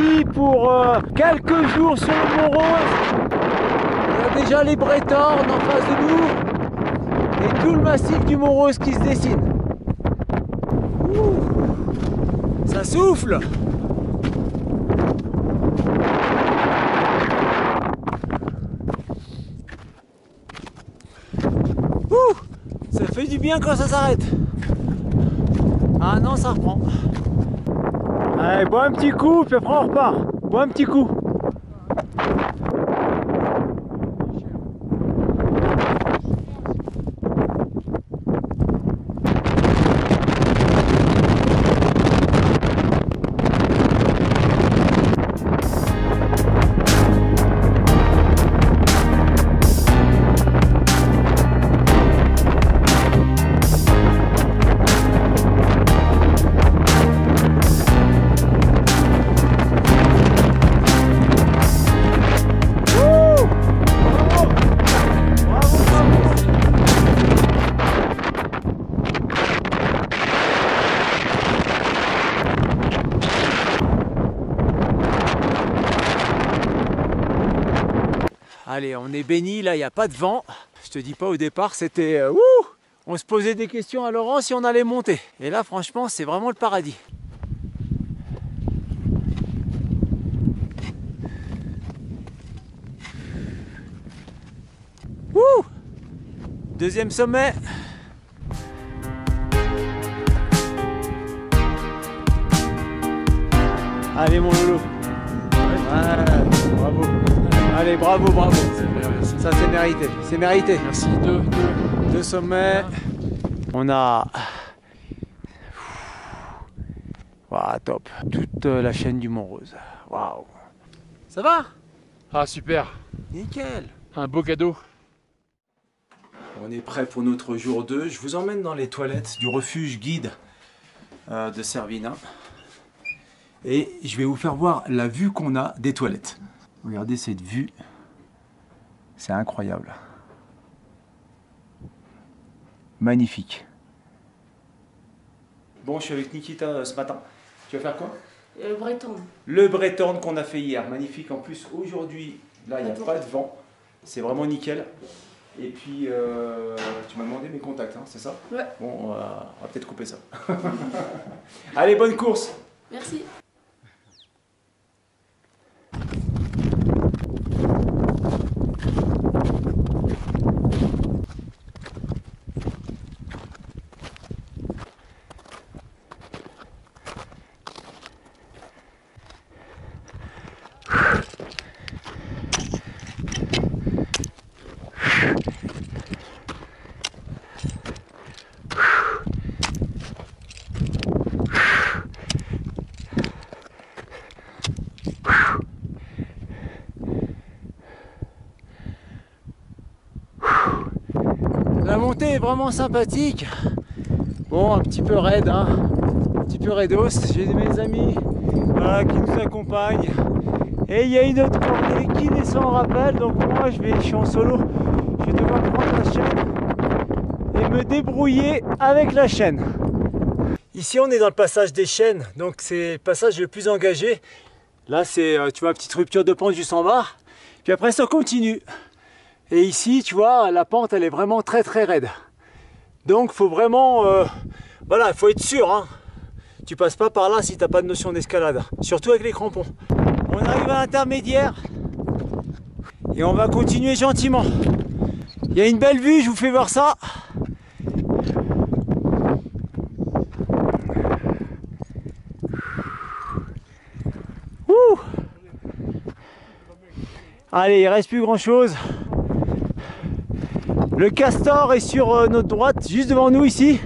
parti pour quelques jours sur le Mont Rose. Il y a déjà les Bretornes en face de nous et tout le massif du Mont Rose qui se dessine. Ouh, ça souffle. Ouh, ça fait du bien quand ça s'arrête. Ah non, ça reprend. Allez, bois un petit coup, puis après on repart. Bois un petit coup. Allez, on est béni, là il n'y a pas de vent. Je te dis pas, au départ c'était on se posait des questions à Laurent si on allait monter. Et là franchement c'est vraiment le paradis. Ouh, deuxième sommet. Allez mon loulou. Ouais, bravo. Allez, bravo, bravo. Ça c'est mérité, c'est mérité. Merci. Deux sommets. On a... Waouh, top. Toute la chaîne du Mont Rose. Waouh. Ça va? Ah super. Nickel. Un beau cadeau. On est prêt pour notre jour 2. Je vous emmène dans les toilettes du refuge guide de Servina. Et je vais vous faire voir la vue qu'on a des toilettes. Regardez cette vue. C'est incroyable. Magnifique. Bon, je suis avec Nikita ce matin. Tu vas faire quoi? Le Breton. Le Bretorn qu'on a fait hier. Magnifique. En plus, aujourd'hui, là, il n'y a pas de vent. C'est vraiment nickel. Et puis, tu m'as demandé mes contacts, hein, c'est ça? Ouais. Bon, on va peut-être couper ça. Allez, bonne course. Merci. La montée est vraiment sympathique. Bon, un petit peu raide, hein. Un petit peu raidos. J'ai mes amis voilà, qui nous accompagnent. Et il y a une autre cordée qui descend en rappel. Donc moi, je suis en solo. Je vais devoir prendre la chaîne et me débrouiller avec la chaîne. Ici, on est dans le passage des chênes. Donc c'est le passage le plus engagé. Là, c'est, tu vois, petite rupture de pente juste en bas. Puis après, ça continue. Et ici, tu vois, la pente, elle est vraiment très très raide. Donc, faut vraiment... voilà, il faut être sûr. Hein. Tu passes pas par là si tu n'as pas de notion d'escalade. Surtout avec les crampons. On arrive à l'intermédiaire. Et on va continuer gentiment. Il y a une belle vue, je vous fais voir ça. Ouh. Allez, il ne reste plus grand chose. Le Castor est sur notre droite, juste devant nous ici.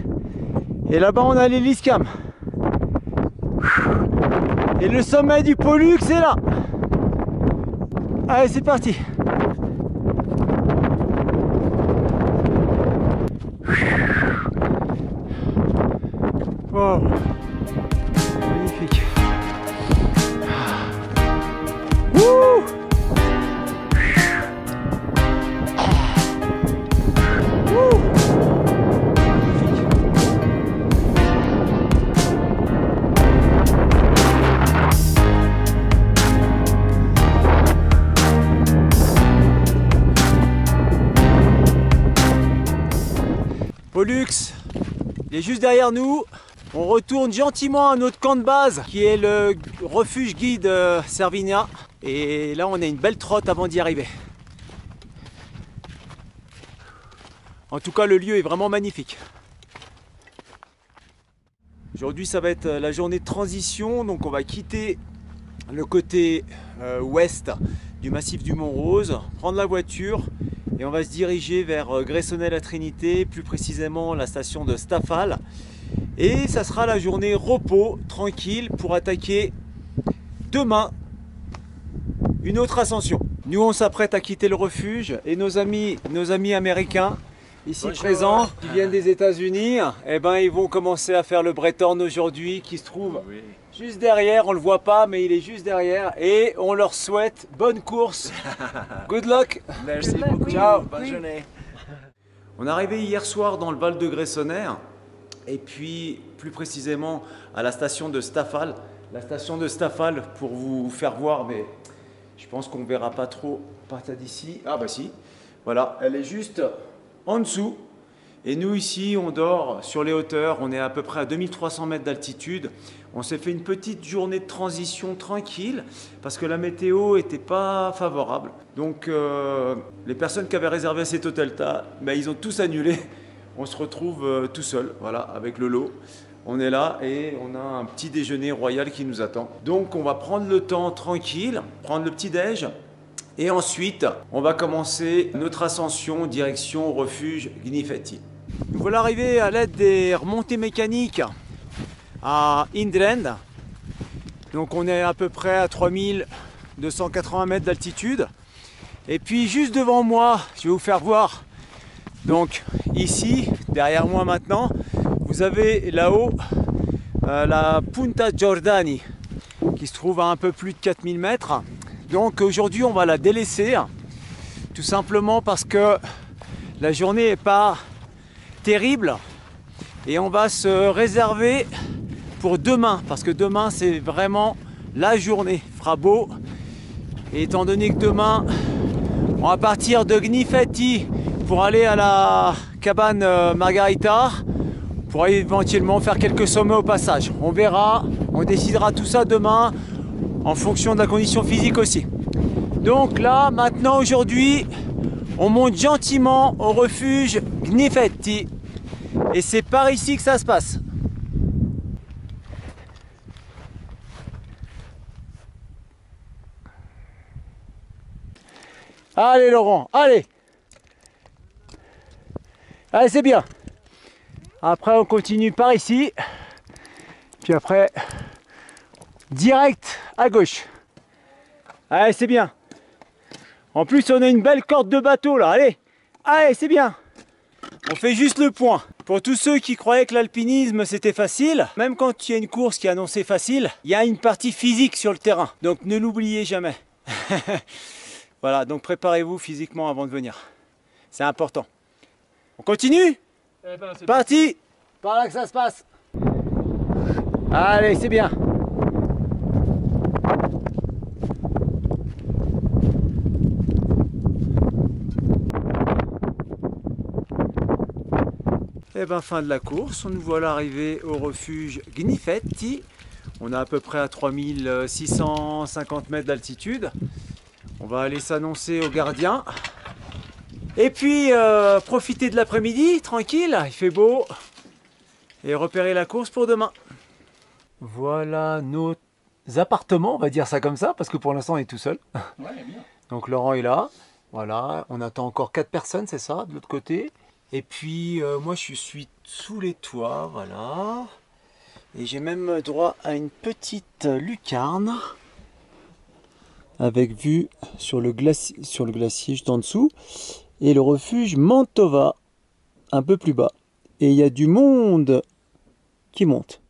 Et là-bas, on a l'hélice cam. Et le sommet du Pollux est là. Allez, c'est parti. Wow. Magnifique. Wouh. Pollux, il est juste derrière nous. On retourne gentiment à notre camp de base qui est le refuge guide Cervinia. Et là on a une belle trotte avant d'y arriver. En tout cas le lieu est vraiment magnifique. Aujourd'hui ça va être la journée de transition, donc on va quitter le côté ouest du massif du Mont Rose, prendre la voiture et on va se diriger vers Gressoney-la-Trinité, plus précisément la station de Staffal. Et ça sera la journée repos, tranquille, pour attaquer demain une autre ascension. Nous on s'apprête à quitter le refuge et nos amis américains ici présents, qui viennent des États-Unis, eh ben, ils vont commencer à faire le Breithorn aujourd'hui, qui se trouve juste derrière. On le voit pas, mais il est juste derrière. Et on leur souhaite bonne course. Good luck. Merci beaucoup. Ciao. Bonne journée. On est arrivé hier soir dans le Val de Gressoney, et puis plus précisément à la station de Staffal. La station de Staffal, pour vous faire voir, mais je pense qu'on ne verra pas trop à partir d'ici. Ah bah si, voilà, elle est juste en dessous. Et nous ici, on dort sur les hauteurs, on est à peu près à 2300 mètres d'altitude. On s'est fait une petite journée de transition tranquille parce que la météo n'était pas favorable. Donc les personnes qui avaient réservé cet hôtel-là, ben, ils ont tous annulé. On se retrouve tout seul, voilà, avec le lot. On est là et on a un petit déjeuner royal qui nous attend. Donc on va prendre le temps tranquille, prendre le petit déj. Et ensuite, on va commencer notre ascension direction refuge Gnifetti. Nous voilà arrivés à l'aide des remontées mécaniques à Indrend. Donc on est à peu près à 3280 mètres d'altitude. Et puis juste devant moi, je vais vous faire voir. Donc ici, derrière moi maintenant, vous avez là-haut la Punta Giordani qui se trouve à un peu plus de 4000 mètres. Donc aujourd'hui on va la délaisser, tout simplement parce que la journée n'est pas terrible et on va se réserver pour demain, parce que demain c'est vraiment la journée, il fera beau. Et étant donné que demain on va partir de Gnifetti pour aller à la cabane Margarita, pour éventuellement faire quelques sommets au passage. On verra, on décidera tout ça demain en fonction de la condition physique aussi. Donc là, maintenant, aujourd'hui, on monte gentiment au refuge Gnifetti. Et c'est par ici que ça se passe. Allez Laurent, allez. Allez, c'est bien. Après, on continue par ici. Puis après, direct à gauche. Allez, c'est bien. En plus, on a une belle corde de bateau là. Allez, allez, c'est bien. On fait juste le point. Pour tous ceux qui croyaient que l'alpinisme c'était facile, même quand il y a une course qui est annoncée facile, il y a une partie physique sur le terrain. Donc ne l'oubliez jamais. Voilà, donc préparez-vous physiquement avant de venir. C'est important. On continue? C'est parti. Par là que ça se passe. Allez, c'est bien. Et bien fin de la course, nous voilà arrivés au refuge Gnifetti. On est à peu près à 3650 mètres d'altitude. On va aller s'annoncer au gardien. Et puis profiter de l'après-midi, tranquille, il fait beau. Et repérer la course pour demain. Voilà nos appartements, on va dire ça comme ça, parce que pour l'instant on est tout seul. Ouais, bien. Donc Laurent est là. Voilà, on attend encore 4 personnes, c'est ça, de l'autre côté. Et puis moi je suis sous les toits, voilà. Et j'ai même droit à une petite lucarne avec vue sur le glacier juste en dessous. Et le refuge Mantova, un peu plus bas. Et il y a du monde qui monte.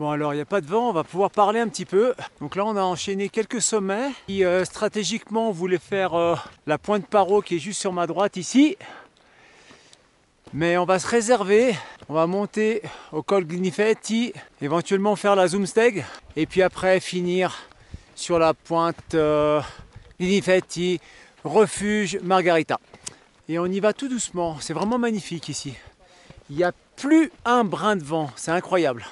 Bon alors il n'y a pas de vent, on va pouvoir parler un petit peu. Donc là on a enchaîné quelques sommets. Et, stratégiquement on voulait faire la pointe Paro qui est juste sur ma droite ici. Mais on va se réserver, on va monter au col Gnifetti, éventuellement faire la Zoomsteg. Et puis après finir sur la pointe Gnifetti, refuge Margarita. Et on y va tout doucement, c'est vraiment magnifique ici. Il n'y a plus un brin de vent, c'est incroyable.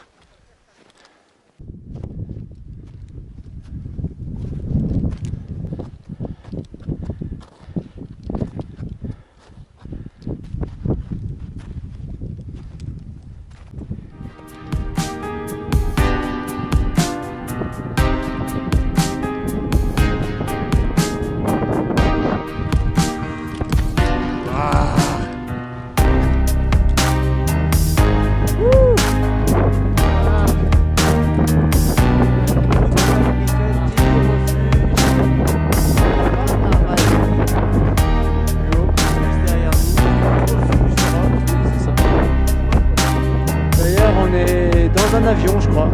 Un avion je crois.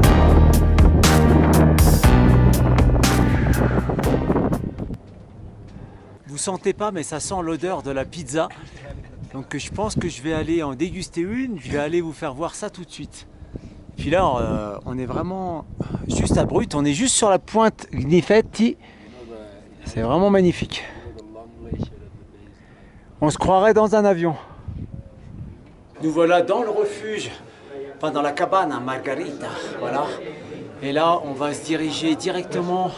Vous sentez pas mais ça sent l'odeur de la pizza. Donc je pense que je vais aller en déguster une. Je vais aller vous faire voir ça tout de suite. Puis là on est vraiment juste à Brut. On est juste sur la pointe Gnifetti. C'est vraiment magnifique. On se croirait dans un avion. Nous voilà dans le refuge. Dans la cabane à Margarita, voilà. Et là, on va se diriger directement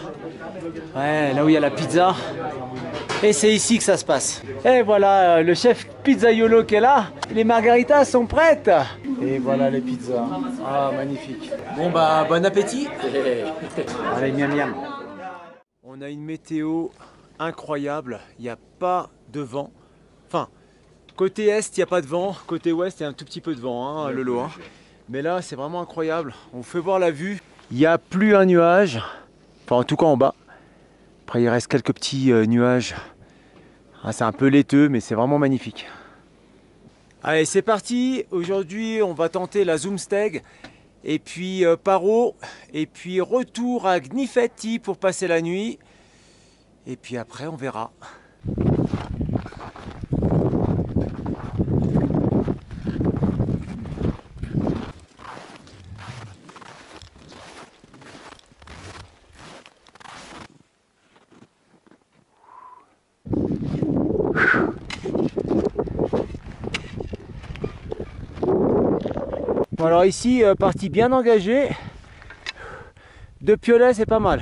là où il y a la pizza. Et c'est ici que ça se passe. Et voilà, le chef pizzaiolo qui est là. Les margaritas sont prêtes. Et voilà les pizzas. Ah, magnifique. Bon bah, bon appétit. Allez, miam miam. On a une météo incroyable. Il n'y a pas de vent. Enfin, côté est, il n'y a pas de vent. Côté ouest, il y a un tout petit peu de vent, hein, le lot. Hein. Mais là, c'est vraiment incroyable. On fait voir la vue. Il n'y a plus un nuage. Enfin, en tout cas en bas. Après, il reste quelques petits nuages. Ah, c'est un peu laiteux, mais c'est vraiment magnifique. Allez, c'est parti. Aujourd'hui, on va tenter la Zoomsteg. Et puis Paro. Et puis retour à Gnifetti pour passer la nuit. Et puis après, on verra. Bon alors ici, partie bien engagée. 2 piolets, c'est pas mal.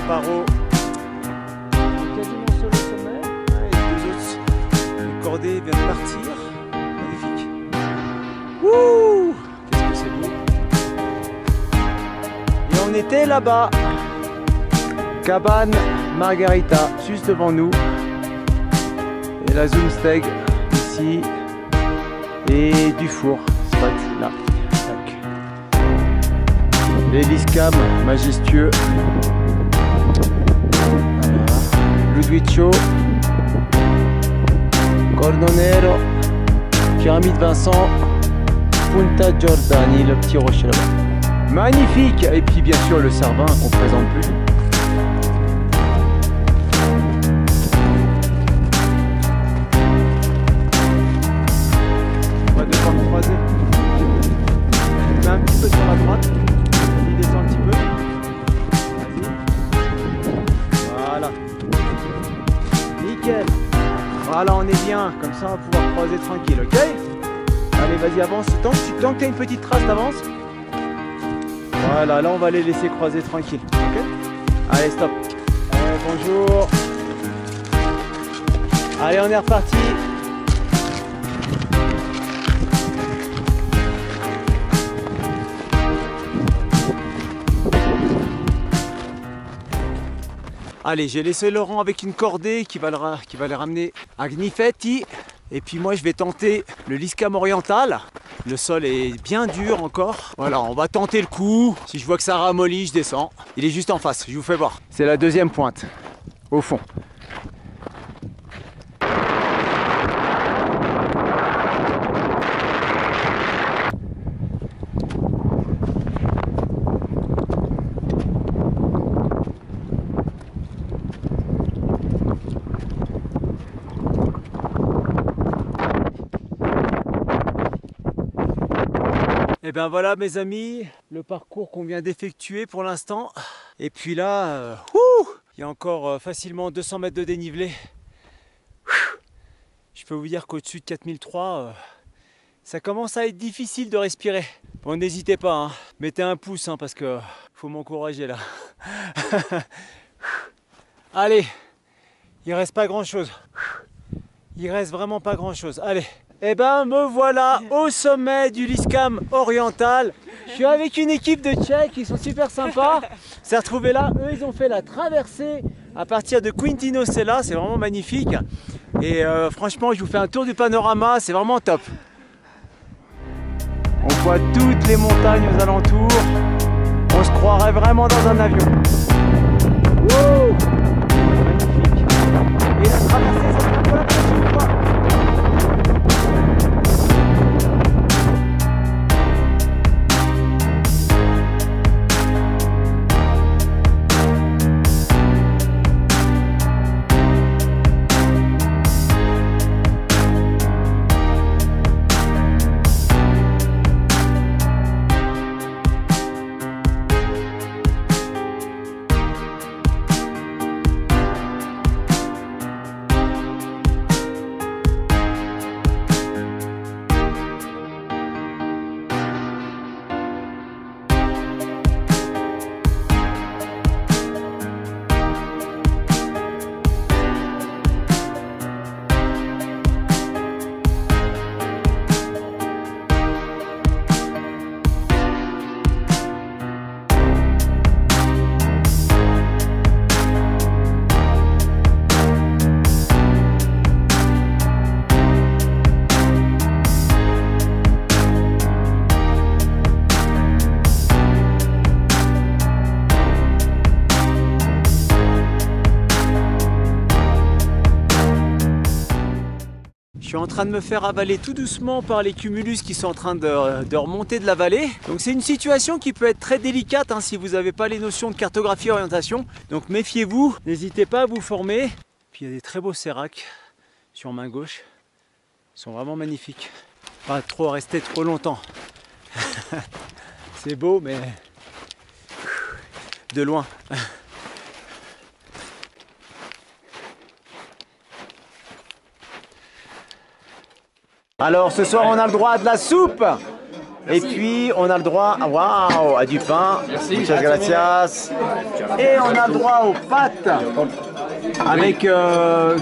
Paro, quasiment sur le sommet, et les 2 autres, les cordées viennent de partir, magnifique. Wouh, qu'est-ce que c'est beau. Et on était là-bas, cabane Margarita, juste devant nous, et la Zoomsteg ici, et du four, c'est là. L'hélice cam majestueux. Luduiccio, Cordonero, Pyramide Vincent, Punta Giordani, le petit rocher là-bas. Magnifique. Et puis bien sûr le Cervin qu'on ne présente plus. On va devoir croiser. On met un petit peu sur la droite. Il descend un petit peu. Voilà. Nickel. Voilà, on est bien. Comme ça, on va pouvoir croiser tranquille, ok? Allez, vas-y, avance. Tant que tu as une petite trace d'avance. Voilà, là, on va les laisser croiser tranquille, ok? Allez, stop. bonjour. Allez, on est reparti. Allez, j'ai laissé Laurent avec une cordée qui va le ramener à Gnifetti. Et puis moi, je vais tenter le Liscam oriental. Le sol est bien dur encore. Voilà, on va tenter le coup. Si je vois que ça ramollit, je descends. Il est juste en face, je vous fais voir. C'est la deuxième pointe, au fond. Et bien voilà mes amis, le parcours qu'on vient d'effectuer pour l'instant. Et puis là, il y a encore facilement 200 mètres de dénivelé. Je peux vous dire qu'au-dessus de 4003, ça commence à être difficile de respirer. Bon, n'hésitez pas, hein. Mettez un pouce hein, parce que faut m'encourager là. Allez, il reste pas grand chose. Il reste vraiment pas grand chose. Allez. Eh ben me voilà au sommet du Liscam oriental. Je suis avec une équipe de Tchèques, ils sont super sympas. On s'est retrouvés là, eux ils ont fait la traversée à partir de Quintino-Sella, c'est vraiment magnifique. Et franchement je vous fais un tour du panorama, c'est vraiment top. On voit toutes les montagnes aux alentours. On se croirait vraiment dans un avion. Wouh! Magnifique. Et la traversée, ça fait pour la prochaine fois. Je suis en train de me faire avaler tout doucement par les cumulus qui sont en train de remonter de la vallée. Donc c'est une situation qui peut être très délicate hein, si vous n'avez pas les notions de cartographie et orientation. Donc méfiez-vous, n'hésitez pas à vous former. Puis il y a des très beaux séracs sur main gauche. Ils sont vraiment magnifiques. Pas trop rester trop longtemps. C'est beau mais de loin. Alors ce soir on a le droit à de la soupe. Merci. Et puis on a le droit à du pain. Merci. Muchas gracias. Et on a le droit aux pâtes. Avec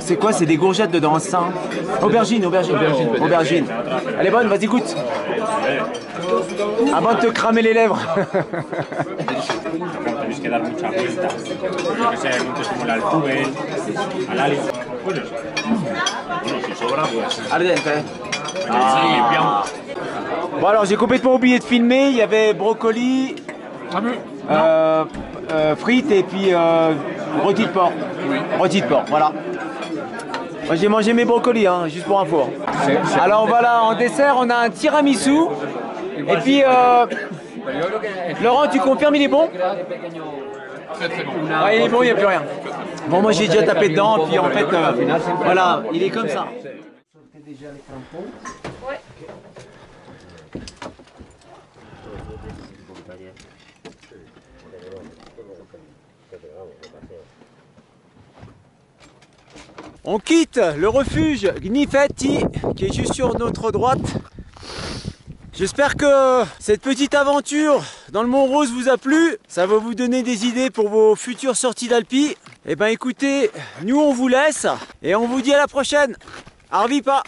c'est quoi? C'est des courgettes dedans, ça. Aubergine. Elle est bonne, vas-y goûte. Avant de te cramer les lèvres. Ah. Bon alors j'ai complètement oublié de filmer, il y avait brocoli, frites et puis rôti de porc. Rôti de porc, voilà. Moi j'ai mangé mes brocolis, hein, juste pour info. Alors voilà, en dessert on a un tiramisu. Et puis Laurent, tu confirmes il est bon? Très très bon. Ouais, il est bon, il n'y a plus rien. Bon moi j'ai déjà tapé dedans, puis en fait voilà, il est comme ça. Déjà les crampons. Ouais. On quitte le refuge Gnifetti qui est juste sur notre droite. J'espère que cette petite aventure dans le Mont Rose vous a plu. Ça va vous donner des idées pour vos futures sorties d'Alpi. Eh ben écoutez, nous on vous laisse et on vous dit à la prochaine. Arvipa!